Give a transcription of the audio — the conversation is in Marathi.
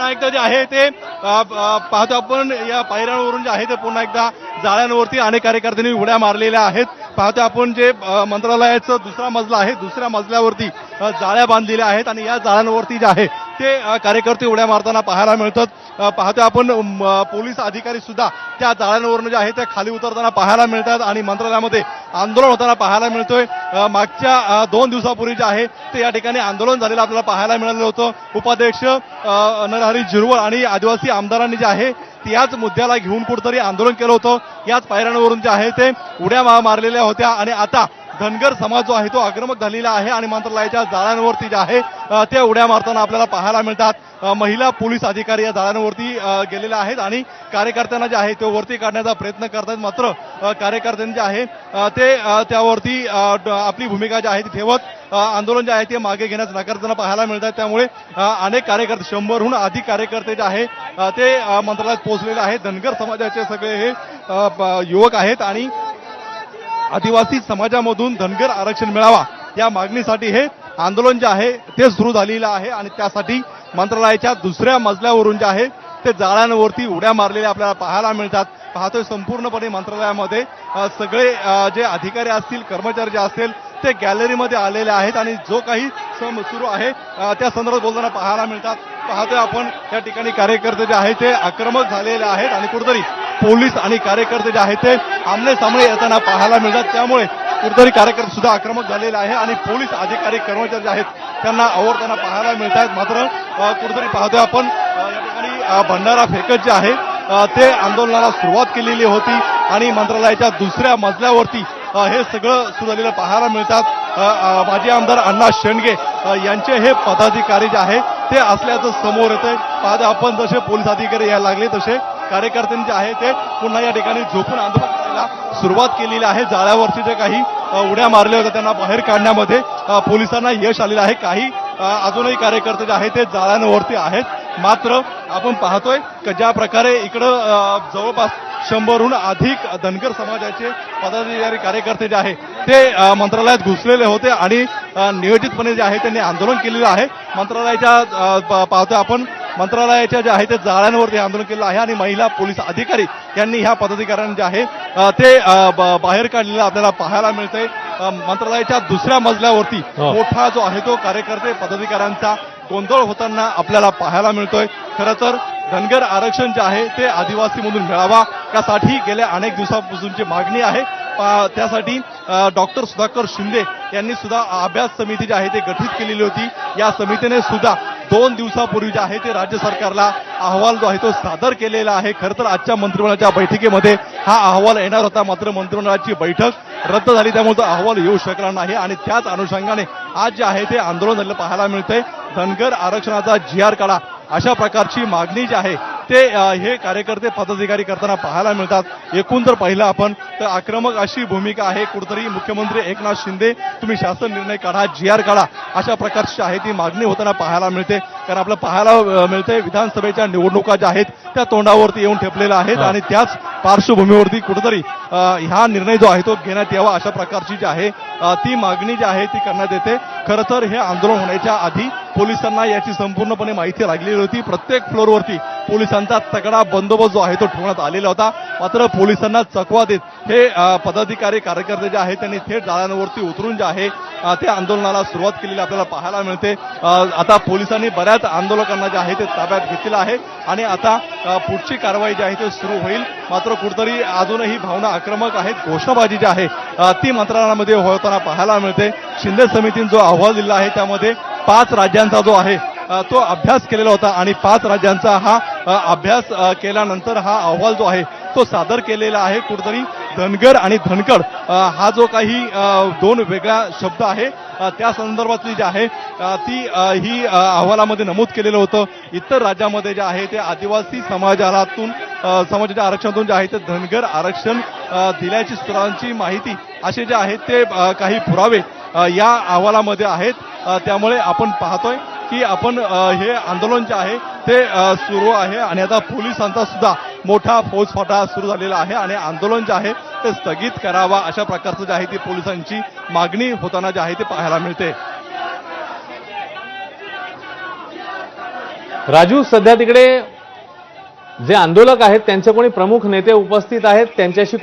पुन्हा एकदा जे आहे ते पाहतो आपण या पायऱ्यांवरून जे आहे ते पुन्हा एकदा जाळ्यांवरती अनेक कार्यकर्त्यांनी उड्या मारलेल्या आहेत. पाहतो आपण जे मंत्रालयाचा दुसरा मजला आहे, दुसऱ्या मजल्यावरती जाळ्या बांधलेल्या आहेत आणि या जाळ्यांवरती जे आहे ते कार्यकर्ते उड्या मारताना पाहायला मिळतात. पाहतो आपण पोलीस अधिकारी सुद्धा त्या जाळ्यांवरून जे आहे ते खाली उतरताना पाहायला मिळतात आणि मंत्रालयामध्ये आंदोलन होताना पाहायला मिळतोय. मागच्या 2 दिवसापूर्वी जे आहे ते या ठिकाणी आंदोलन झालेलं आपल्याला पाहायला मिळालं होतं. उपाध्यक्ष नरहरी झिरवळ आणि आदिवासी आमदारांनी जे आहे याच मुद्द्याला घेऊन कुठेतरी आंदोलन केलं होतं. याच पायऱ्यांवरून जे आहे ते उड्या मारलेल्या होत्या आणि आता धनगर समाज जो आहे तो आक्रमक झालेला आहे आणि मंत्रालयाच्या जाळ्यांवरती जे आहे ते उड्या मारताना आपल्याला पाहायला मिळतात. महिला पोलीस अधिकारी या जाळ्यांवरती गेलेल्या आहेत आणि कार्यकर्त्यांना जे आहे ते वरती काढण्याचा प्रयत्न करतात. मात्र कार्यकर्त्यांनी जे आहे ते त्यावरती आपली भूमिका जी आहे ती ठेवत आंदोलन जे आहे ते मागे घेण्यास नाकारताना पाहायला मिळतात. त्यामुळे अनेक कार्यकर्ते 100हून अधिक कार्यकर्ते जे आहे ते मंत्रालयात पोहोचलेले आहेत. धनगर समाजाचे सगळे हे युवक आहेत आणि आदिवासी समाजामधून धनगर आरक्षण मिळावा या मागणीसाठी हे आंदोलन जे आहे ते सुरू झालेलं आहे आणि त्यासाठी मंत्रालयाच्या दुसऱ्या मजल्यावरून जे आहे ते जाळ्यांवरती उड्या मारलेल्या आपल्याला पाहायला मिळतात. पाहतोय संपूर्णपणे मंत्रालयामध्ये सगळे जे अधिकारी असतील, कर्मचारी जे असतील ते गॅलरीमध्ये आलेले आहेत आणि जो काही सम सुरू आहे त्या संदर्भात बोलताना पाहायला मिळतात. पाहतोय आपण या ठिकाणी कार्यकर्ते जे आहेत ते आक्रमक झालेले आहेत आणि कुठेतरी पोलीस आणि कार्यकर्ते जे आहेत ते आमने सामने येताना पाहायला मिळतात. त्यामुळे कुठेतरी कार्यकर्ते सुद्धा आक्रमक झालेले आहे आणि पोलीस अधिकारी कर्मचारी जे आहेत त्यांना आवरताना पाहायला मिळतात. मात्र कुठेतरी पाहतोय आपण या ठिकाणी भंडारा फेकत जे आहे ते आंदोलनाला सुरुवात केलेली होती आणि मंत्रालयाच्या दुसऱ्या मजल्यावरती हे सगळं सुरू झालेलं पाहायला मिळतात. माजी आमदार अण्णा शेंडगे यांचे हे पदाधिकारी जे आहे ते असल्याचं समोर येतंय. पाहतो आपण जसे पोलीस अधिकारी यायला लागले तसे कार्यकर्त्यांनी जे आहे ते पुन्हा या ठिकाणी झोपून आंदोलन करायला सुरुवात केलेली आहे. जाळ्यावरचे जे काही उड्या मारल्या होत्या त्यांना बाहेर काढण्यामध्ये पोलिसांना यश आलेलं आहे. काही अजूनही कार्यकर्ते जे आहेत ते जाळ्यांवरती आहेत. मात्र आपण पाहतोय की ज्या प्रकारे इकडं जवळपास 100हून अधिक धनगर समाजाचे पदाधिकारी कार्यकर्ते जे आहे ते मंत्रालयात घुसलेले होते आणि नियोजितपणे जे आहे त्यांनी आंदोलन केलेलं आहे. मंत्रालयाच्या पाहतोय आपण मंत्रालयाच्या जे आहे ते जाळ्यांवरती आंदोलन केलं आहे आणि महिला पोलीस अधिकारी यांनी ह्या पदाधिकाऱ्यांनी जे आहे ते बाहेर काढलेलं आपल्याला पाहायला मिळतंय. मंत्रालयाच्या दुसऱ्या मजल्यावरती मोठा जो आहे तो कार्यकर्ते पदाधिकाऱ्यांचा गोंधळ होताना आपल्याला पाहायला मिळतोय. खरं तर धनगर आरक्षण जे आहे ते आदिवासीमधून मिळावा यासाठी गेल्या अनेक दिवसांपासूनची मागणी आहे. त्यासाठी डॉक्टर सुधाकर शिंदे यांनी सुद्धा अभ्यास समिती जी आहे ते गठीत केलेली होती. या समितीने सुद्धा 2 दिवसापूर्वी जे आहे ते राज्य सरकारला अहवाल जो आहे तो सादर केलेला आहे. खरं तर आजच्या मंत्रिमंडळाच्या बैठकीमध्ये हा अहवाल येणार होता, मात्र मंत्रिमंडळाची बैठक रद्द झाली त्यामुळे तो अहवाल येऊ शकला नाही आणि त्याच अनुषंगाने आज जे आहे ते आंदोलन झालेलं पाहायला मिळतंय. धनगर आरक्षणाचा GR काढा अशा प्रकारची मागणी जी आहे ते हे कार्यकर्ते पदाधिकारी करताना पाहायला मिळतात. एकूण जर पाहिलं आपण तर आक्रमक अशी भूमिका आहे. कुठेतरी मुख्यमंत्री एकनाथ शिंदे तुम्ही शासन निर्णय काढा, GR काढा अशा प्रकारची आहे ती मागणी होताना पाहायला मिळते. कारण आपलं पाहायला मिळतंय विधानसभेच्या निवडणुका ज्या आहेत त्या तोंडावरती येऊन ठेपलेल्या आहेत आणि त्याच पार्श्वभूमीवरती कुठेतरी हा निर्णय जो आहे तो घेण्यात यावा अशा प्रकारची जी आहे ती मागणी जी आहे ती करण्यात येते. खरं तर हे आंदोलन होण्याच्या आधी पोलिसांना याची संपूर्णपणे माहिती लागलेली होती. प्रत्येक फ्लोअरवरती पोलिसांचा तगडा बंदोबस्त जो आहे तो ठेवण्यात आलेला होता. मात्र पोलिसांना चकवा देत हे पदाधिकारी कार्यकर्ते जे आहेत त्यांनी थेट जाळ्यांवरती उतरून जे आहे ते आंदोलनाला सुरुवात केलेली आपल्याला पाहायला मिळते. आता पोलिसांनी बऱ्याच आंदोलकांना जे आहे ते ताब्यात घेतलेलं आहे आणि आता पुढची कारवाई जी आहे ती सुरू होईल. मात्र कुठेतरी अजूनही भावना आक्रमक आहेत. घोषणाबाजी जी आहे ती मंत्रालयामध्ये होताना पाहायला मिळते. शिंदे समितीने जो अहवाल दिला आहे त्यामध्ये 5 राज्यांचा जो आहे तो अभ्यास केलेला होता आणि 5 राज्यांचा हा अभ्यास केल्यानंतर हा अहवाल जो आहे तो सादर केलेला आहे. कुठेतरी धनगर आणि धनकड हा जो काही 2 वेगळा शब्द आहे त्या संदर्भातली जी आहे ती ही अहवालामध्ये नमूद केलेलं होतं. इतर राज्यामध्ये जे आहे ते आदिवासी समाजाच्या आरक्षणातून जे आहे ते धनगर आरक्षण दिल्याची सूत्रांची माहिती असे जे आहेत ते काही पुरावे या अहवालामध्ये आहेत. त्यामुळे आपण पाहतोय की आपण हे आंदोलन जे आहे ते सुरू आहे आणि आता पोलिसांचा सुद्धा मोठा फौजफाटा सुरू झालेला आहे आणि आंदोलन जे आहे ते स्थगित करावा अशा प्रकारचं जे आहे ती पोलिसांची मागणी होताना जे आहे ते पाहायला मिळते. राजू, सध्या तिकडे जे आंदोलक आहेत त्यांचे कोणी प्रमुख नेते उपस्थित आहेत, त्यांच्याशी